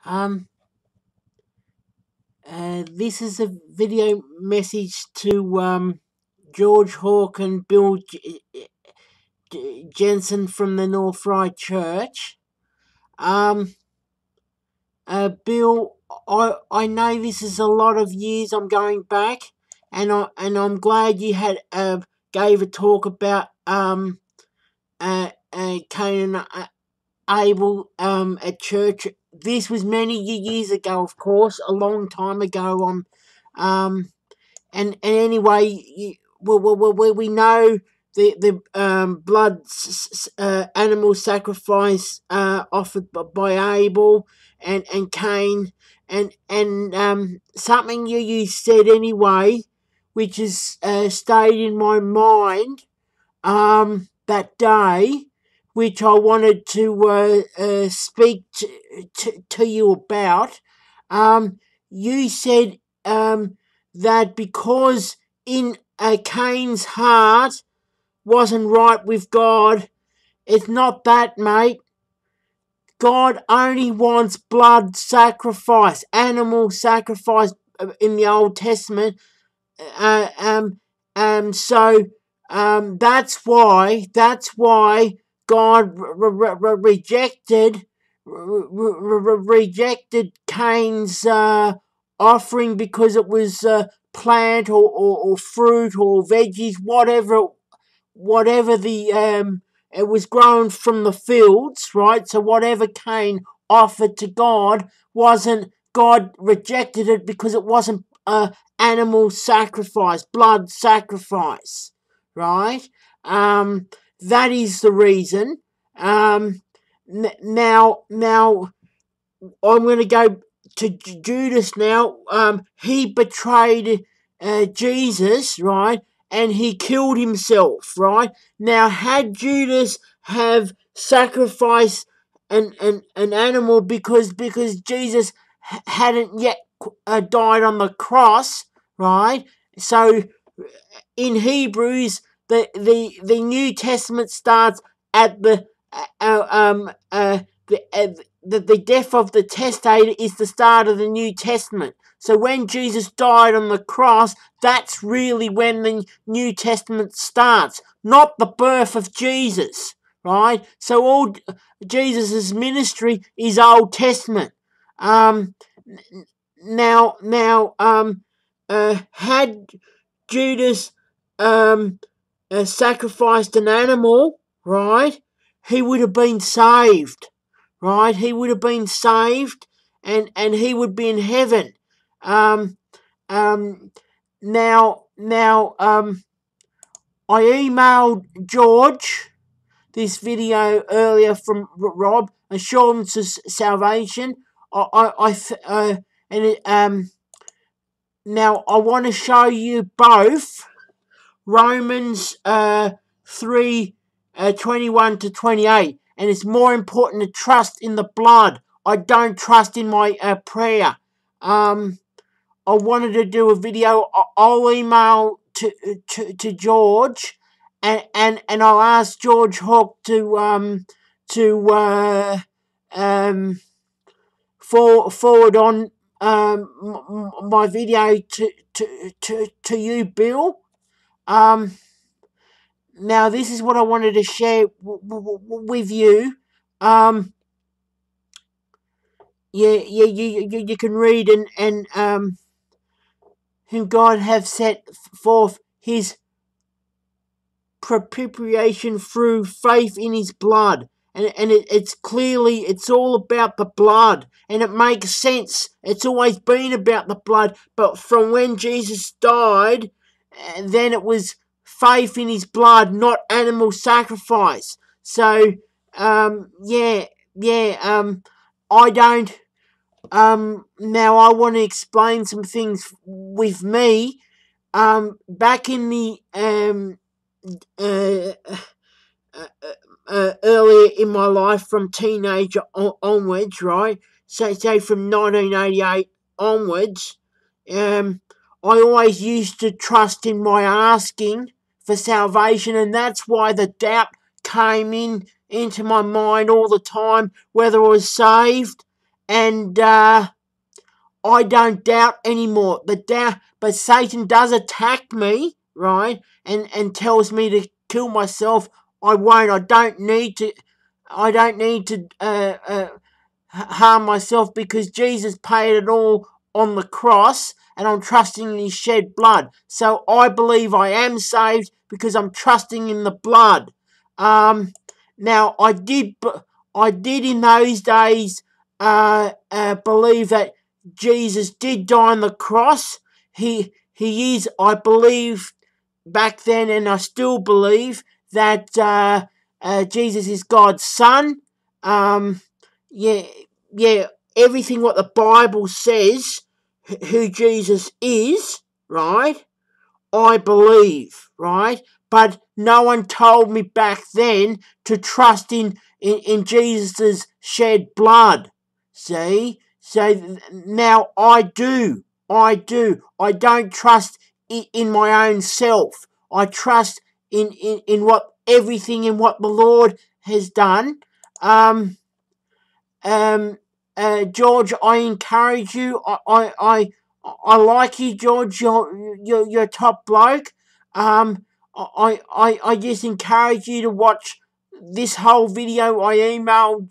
Um, this is a video message to George Hawke and Bill Jensen from the North Ryde Church. Um, Bill, I know this is a lot of years I'm going back, and I'm glad you had gave a talk about Cain and Abel at church. This was many years ago, of course, a long time ago. Um, and anyway, we know the blood animal sacrifice offered by Abel and Cain, and something you said anyway, which is stayed in my mind that day, which I wanted to speak to you about. You said that because in Cain's heart wasn't right with God, it's not that, mate. God only wants blood sacrifice, animal sacrifice in the Old Testament. Uh, um, so that's why God rejected Cain's offering, because it was plant or fruit or veggies, whatever the it was grown from the fields, right? So whatever Cain offered to God wasn't, God rejected it because it wasn't animal sacrifice, blood sacrifice, right? That is the reason. Now I'm going to go to Judas now. He betrayed Jesus, right? And he killed himself, right? Now, had Judas have sacrificed an animal because Jesus hadn't yet died on the cross, right? So in Hebrews, the New Testament starts at the death of the testator is the start of the New Testament. So when Jesus died on the cross, that's really when the New Testament starts, not the birth of Jesus, right? So all Jesus' ministry is Old Testament. Um, had Judas sacrificed an animal, right, he would have been saved, right? He would have been saved, and he would be in heaven. Um, um, now, I emailed George this video earlier from Rob, Assurance of Salvation. And it, now I want to show you both Romans 3 21 to 28, and it's more important to trust in the blood. I don't trust in my prayer. I wanted to do a video. I'll email to George, and I'll ask George Hawke to forward on my video to you, Bill. Now this is what I wanted to share with you. You can read and whom God have set forth his propitiation through faith in his blood. And it's clearly, it's all about the blood. And it makes sense. It's always been about the blood. But from when Jesus died, then it was faith in his blood, not animal sacrifice. So, I don't, now I want to explain some things with me. Back in the, uh, earlier in my life, from teenager onwards, right? So say from 1988 onwards, I always used to trust in my asking for salvation, and that's why the doubt came into my mind all the time, whether I was saved. and I don't doubt anymore. But Satan does attack me, right? And tells me to kill myself. I won't. I don't need to. I don't need to harm myself, because Jesus paid it all on the cross, and I'm trusting in His shed blood. So I believe I am saved because I'm trusting in the blood. Now I did in those days believe that Jesus did die on the cross. He is, I believe, back then, and I still believe that Jesus is God's son. Yeah, yeah, everything what the Bible says, who Jesus is, right? I believe, right? But no one told me back then to trust in Jesus' shed blood. See? So now I do. I do. I don't trust in my own self. I trust in what everything in what the Lord has done. Um, um, George, I encourage you. I like you, George. You're a top bloke. I just encourage you to watch this whole video. I emailed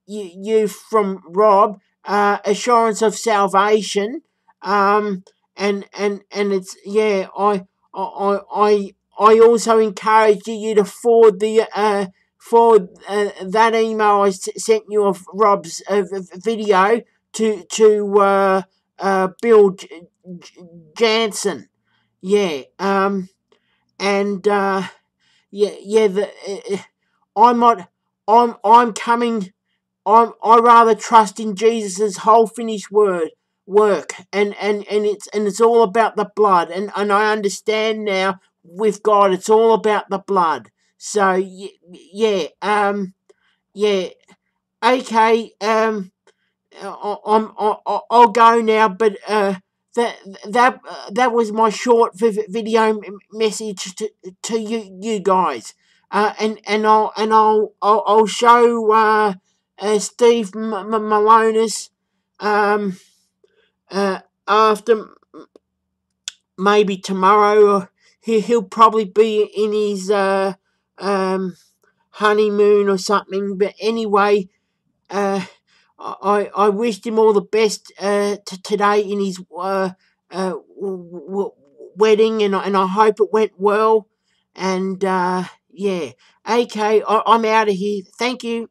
you from Rob, assurance of salvation. And it's, yeah. I also encourage you to forward the that email I sent you of Rob's video to Bill Jansen. Yeah. And yeah. I'm not. I'm coming. I rather trust in Jesus' whole finished work, and it's all about the blood, and I understand now with God it's all about the blood. So yeah, yeah, okay, I'll go now, but that that was my short video message to you guys, I'll show Steve Malonis after, maybe tomorrow. He'll probably be in his honeymoon or something. But anyway, I wished him all the best today in his wedding, and I hope it went well. And yeah, okay, I'm out of here. Thank you.